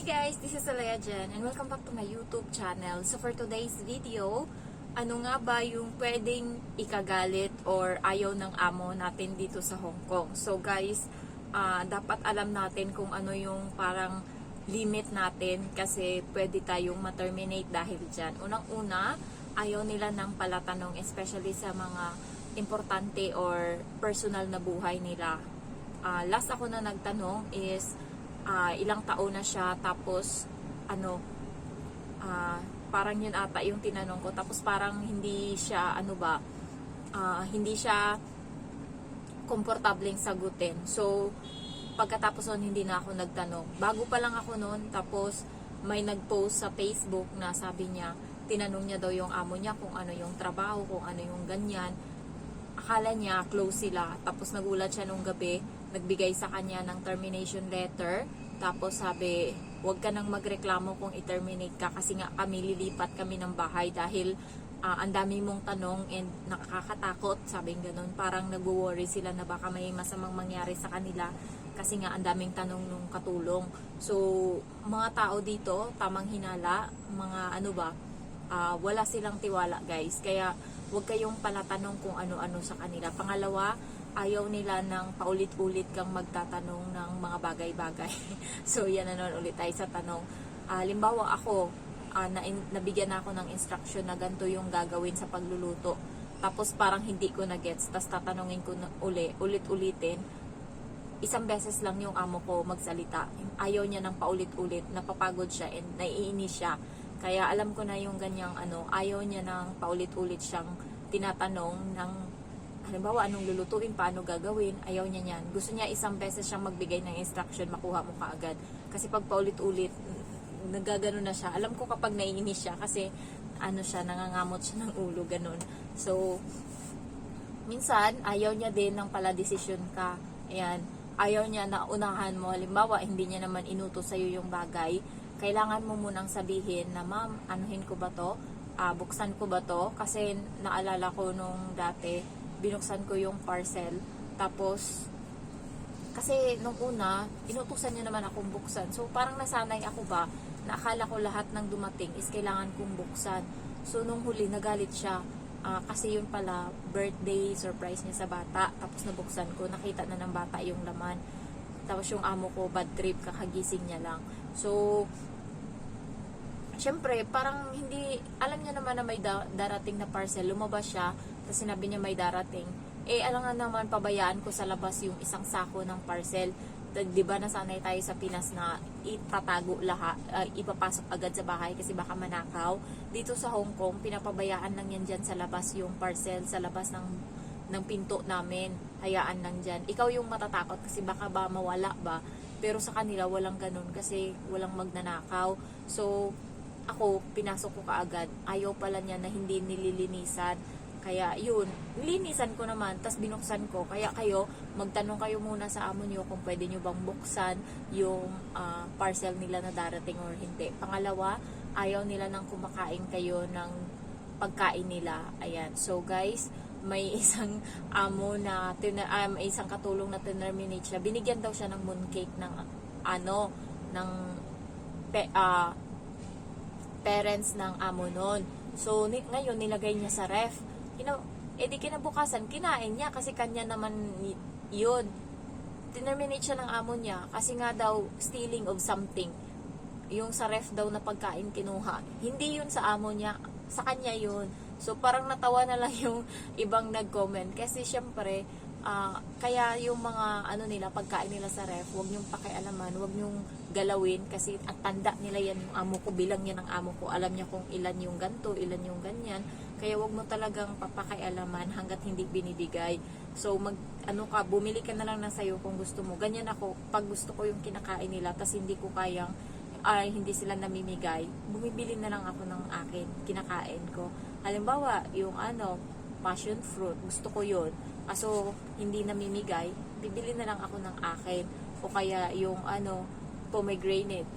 Hi guys, this is Alea Jen and welcome back to my YouTube channel. So for today's video, ano nga ba yung pwedeng ikagalit or ayaw ng amo natin dito sa Hong Kong? So guys, dapat alam natin kung ano yung parang limit natin kasi pwede tayong ma-terminate dahil dyan. Unang-una, ayaw nila ng palatanong especially sa mga importante or personal na buhay nila. Last ako na nagtanong is ilang taon na siya, tapos parang yun ata yung tinanong ko, tapos parang hindi siya hindi siya komportableng sagutin. So pagkatapos nun hindi na ako nagtanong, bago pa lang ako nun. Tapos may nagpost sa Facebook na sabi niya, tinanong niya daw yung amo niya kung ano yung trabaho, kung ano yung ganyan. Akala niya close sila, tapos nagulat siya nung gabi, nagbigay sa kanya ng termination letter. Tapos sabi, huwag ka nang magreklamo kung i-terminate ka kasi nga kami, lilipat kami ng bahay dahil ang dami mong tanong and nakakatakot, sabing ganun. Parang nag-worry sila na baka may masamang mangyari sa kanila kasi nga ang daming tanong nung katulong. So mga tao dito, tamang hinala, mga wala silang tiwala guys. Kaya huwag kayong palatanong kung ano-ano sa kanila. Pangalawa, ayaw nila ng paulit-ulit kang magtatanong ng mga bagay-bagay. So yan na naman ulit tayo sa tanong. Halimbawa ako, nabigyan na ako ng instruction na ganito yung gagawin sa pagluluto. Tapos parang hindi ko na-gets. Tapos tatanungin ko na ulit-ulitin. Isang beses lang yung amo ko magsalita. Ayaw niya ng paulit-ulit. Napapagod siya and naiinis siya. Kaya alam ko na yung ganyang ayaw niya ng paulit-ulit siyang tinatanong ng halimbawa, anong lulutuin, paano gagawin, ayaw niya niyan. Gusto niya isang beses siyang magbigay ng instruction, makuha mo kaagad. Kasi pag paulit-ulit, nagagano na siya. Alam ko kapag naiinis siya, kasi siya, nangangamot siya ng ulo, ganun. So, minsan, ayaw niya din ng pala desisyon ka. Ayan, ayaw niya na unahan mo. Halimbawa, hindi niya naman inutos sa'yo yung bagay. Kailangan mo munang sabihin na, ma'am, anuhin ko ba to? Buksan ko ba to? Kasi naalala ko nung dati, binuksan ko yung parcel. Tapos, kasi nung una, inutusan niya naman akong buksan. So, parang nasanay ako ba, na akala ko lahat ng dumating is kailangan kong buksan. So, nung huli, nagalit siya. Kasi yun pala, birthday surprise niya sa bata. Tapos nabuksan ko, nakita na ng bata yung laman. Tapos yung amo ko, bad trip, kakagising niya lang. So, syempre, parang hindi, alam niya naman na may darating na parcel. Lumabas siya, tapos sinabi niya may darating. Alam nga naman, pabayaan ko sa labas yung isang sako ng parcel. Diba nasanay tayo sa Pinas na itatago lahat, ipapasok agad sa bahay kasi baka manakaw. Dito sa Hong Kong, pinapabayaan lang yan dyan sa labas yung parcel, sa labas ng pinto namin. Hayaan lang dyan. Ikaw yung matatakot kasi baka ba mawala ba. Pero sa kanila, walang ganun kasi walang magnanakaw. So, ako, pinasok ko kaagad. Ayaw pala niya na hindi nililinisan. Kaya yun, nilinisan ko naman, tas binuksan ko. Kaya kayo, magtanong kayo muna sa amo niyo kung pwede niyo bang buksan yung parcel nila na darating or hindi. Pangalawa, ayaw nila nang kumakain kayo ng pagkain nila. Ayan. So guys, may isang amo na may isang katulong na terminate siya. Binigyan daw siya ng mooncake ng parents ng amo nun. So ngayon nilagay niya sa ref. Di kinabukasan kinain niya kasi kanya naman yun. Terminate siya ng amo niya kasi nga daw stealing of something. Yung sa ref daw na pagkain kinuha. Hindi yun sa amo niya, sa kanya yun. So parang natawa na lang yung ibang nag-comment kasi syempre kaya yung mga nila, pagkain nila sa ref, huwag niyong pakialaman, huwag niyong galawin kasi at tanda nila yan yung amo ko, bilang yan ang amo ko, alam niya kung ilan yung ganto, ilan yung ganyan. Kaya huwag mo talagang papakialaman hanggat hindi binibigay. So bumili ka na lang ng sayo kung gusto mo. Ganyan ako, pag gusto ko yung kinakain nila tas hindi ko kayang hindi sila namimigay, bumibili na lang ako ng akin, kinakain ko. Halimbawa, yung passion fruit, gusto ko yun. Kaso hindi namimigay, bibili na lang ako ng akin. O kaya yung pomegranate,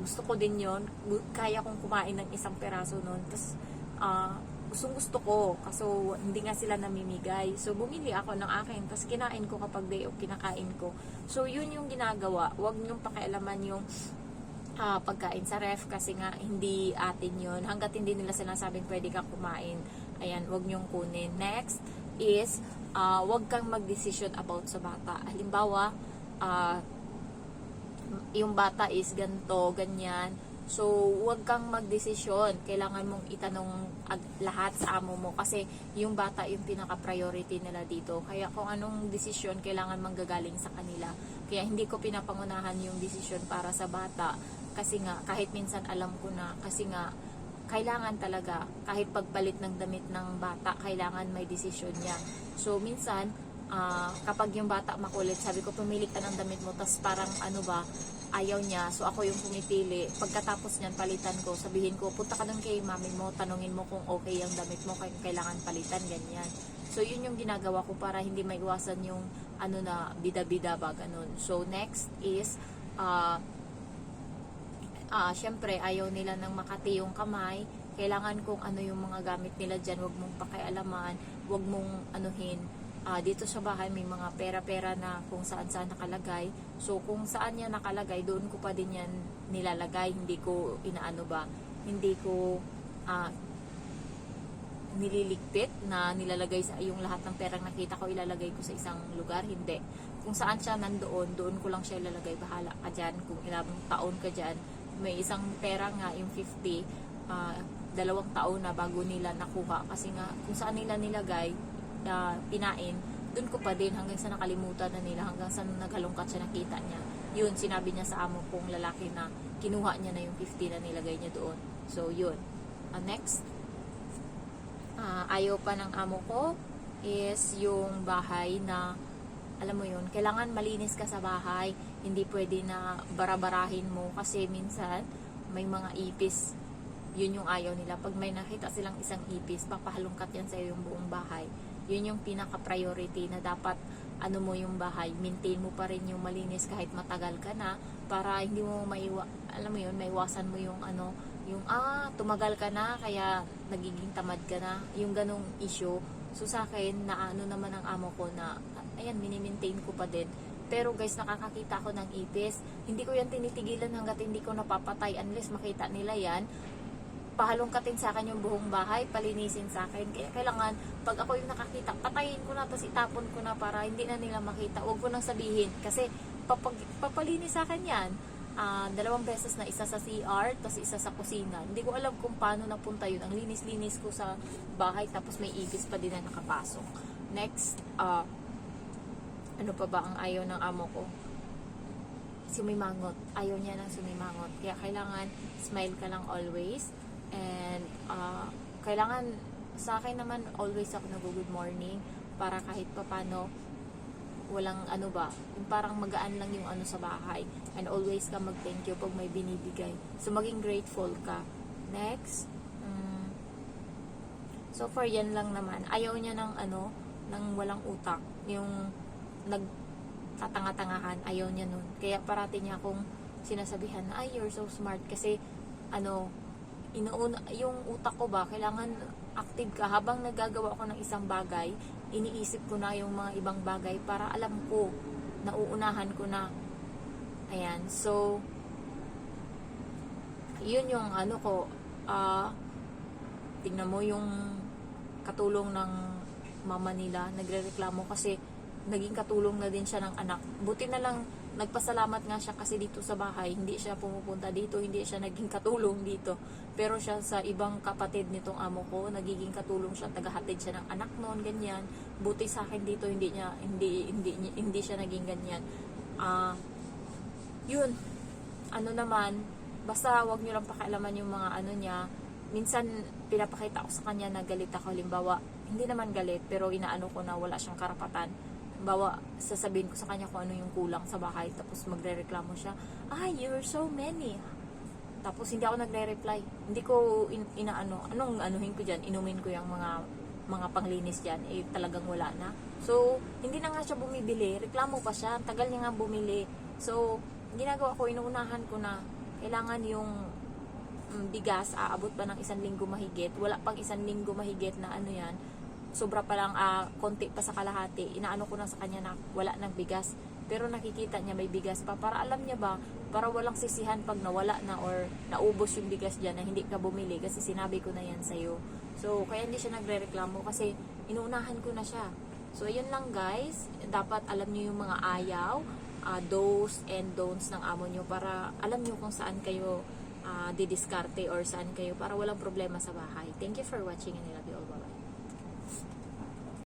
gusto ko din yon, kaya kong kumain ng isang peraso nun. Tapos gusto ko, kaso hindi nga sila namimigay. So bumili ako ng akin, tapos kinain ko kapag day off, kinakain ko. So yun yung ginagawa. Huwag niyong pakialaman yung pagkain sa ref kasi nga hindi atin yun. Hanggat hindi nila sinasabing pwede kang kumain, ayan, wag nyong kunin. Next is, wag kang magdesisyon about sa bata. Halimbawa, yung bata is ganto, ganyan. So, wag kang magdesisyon. Kailangan mong itanong lahat sa amo mo kasi yung bata yung pinaka-priority nila dito. Kaya kung anong desisyon, kailangan manggagaling sa kanila. Kaya hindi ko pinapangunahan yung desisyon para sa bata kasi nga, kahit minsan alam ko na, kasi nga, kailangan talaga, kahit pagpalit ng damit ng bata, kailangan may desisyon niya. So, minsan, kapag yung bata makulit, sabi ko, pumili ka ng damit mo, tas parang ayaw niya, so ako yung pumipili. Pagkatapos niyan, palitan ko, sabihin ko, punta ka doon kay mami mo, tanungin mo kung okay yung damit mo, kailangan palitan, ganyan. So, yun yung ginagawa ko para hindi maiwasan yung na bida-bida ba, ganun. So, next is, syempre, ayaw nila ng makati yung kamay. Kailangan kung ano yung mga gamit nila dyan, wag mong pakialaman, wag mong anuhin. Dito sa bahay may mga pera-pera na kung saan-saan nakalagay. So, kung saan yan nakalagay, doon ko pa din yan nilalagay. Hindi ko hindi ko nililigpit na nilalagay sa yung lahat ng perang nakita ko, ilalagay ko sa isang lugar. Hindi. Kung saan siya nandoon, doon ko lang siya ilalagay. Bahala ka dyan. Kung ilang taon ka dyan, may isang pera nga, yung 50, 2 taon na bago nila nakuha. Kasi nga, kung saan nila nilagay, pinain, dun ko pa din hanggang sa nakalimutan na nila, hanggang sa naghalongkat siya, nakita niya. Yun, sinabi niya sa amo kong lalaki na kinuha niya na yung 50 na nilagay niya doon. So, yun. Next, ayaw pa ng amo ko is yung bahay na, alam mo yun, kailangan malinis ka sa bahay. Hindi pwede na barabarahin mo kasi minsan may mga ipis. Yun yung ayaw nila. Pag may nakita silang isang ipis, papahalongkat yan sa yung buong bahay. Yun yung pinaka-priority na dapat mo yung bahay, maintain mo pa rin yung malinis kahit matagal ka na para hindi mo maiwasan mo yung tumagal ka na kaya nagiging tamad ka na, yung ganong issue. So sa akin, naman ang amo ko na, ayan, mini-maintain ko pa din. Pero guys, nakakakita ko ng ipis. Hindi ko yan tinitigilan hanggat hindi ko napapatay unless makita nila yan. Pahalongkatin sa akin yung buong bahay, palinisin sa akin. Kaya kailangan, pag ako yung nakakita, patayin ko na, tapos itapon ko na para hindi na nila makita. Huwag ko nang sabihin. Kasi papalinis sa akin yan. 2 beses na, isa sa CR, tapos isa sa kusina. Hindi ko alam kung paano napunta yun. Ang linis-linis ko sa bahay, tapos may ipis pa din na nakapasok. Next, ano pa ba ang ayaw ng amo ko? Sumimangot. Ayaw niya ng sumimangot. Kaya kailangan smile ka lang always. And kailangan, sa akin naman, always ako nag-good morning para kahit papano walang yung parang magaan lang yung sa bahay. And always ka mag-thank you pag may binibigay. So, maging grateful ka. Next, so far yan lang naman. Ayaw niya ng ng walang utak. Yung nagtatanga-tangahan, ayaw niya nun. Kaya parati niya akong sinasabihan na, ay, you're so smart. Kasi, yung utak ko ba, kailangan active ka. Habang nagagawa ko ng isang bagay, iniisip ko na yung mga ibang bagay para alam ko, nauunahan ko na. Ayan. So, yun yung ko, tingnan mo yung katulong ng mama nila, nagrereklamo kasi naging katulong na din siya ng anak. Buti na lang, nagpasalamat nga siya kasi dito sa bahay, hindi siya pumupunta dito, hindi siya naging katulong dito. Pero siya sa ibang kapatid nitong amo ko, nagiging katulong siya, tagahatid siya ng anak noon, ganyan. Buti sa akin dito, hindi siya naging ganyan. Yun, naman, basta wag niyo lang pakialaman yung mga niya. Minsan, pinapakita ko sa kanya na galit ako. Halimbawa, hindi naman galit, pero inaano ko na wala siyang karapatan. Halimbawa, sasabihin ko sa kanya kung ano yung kulang sa bahay, tapos magre-reklamo siya, you're so many. Tapos hindi ako nagre-reply. Hindi ko anong anuhin ko dyan, inumin ko yung mga panglinis dyan, talagang wala na. So, hindi na nga siya bumibili, reklamo pa siya, tagal niya nga bumili. So, ginagawa ko, inuunahan ko na, kailangan yung bigas, aabot pa ng 1 linggo mahigit, wala pang 1 linggo mahigit na yan, sobra pa lang, konti pa sa kalahati, inaano ko na sa kanya na wala ng bigas. pero nakikita niya may bigas pa, para alam niya ba, para walang sisihan pag nawala na or naubos yung bigas dyan na hindi ka bumili kasi sinabi ko na yan sa'yo. So, kaya hindi siya nagre-reklamo kasi inuunahan ko na siya. So, yun lang guys. Dapat alam niyo yung mga ayaw, do's and don'ts ng amo niyo para alam niyo kung saan kayo didiskarte or saan kayo para walang problema sa bahay. Thank you for watching and I love you all. Bye-bye.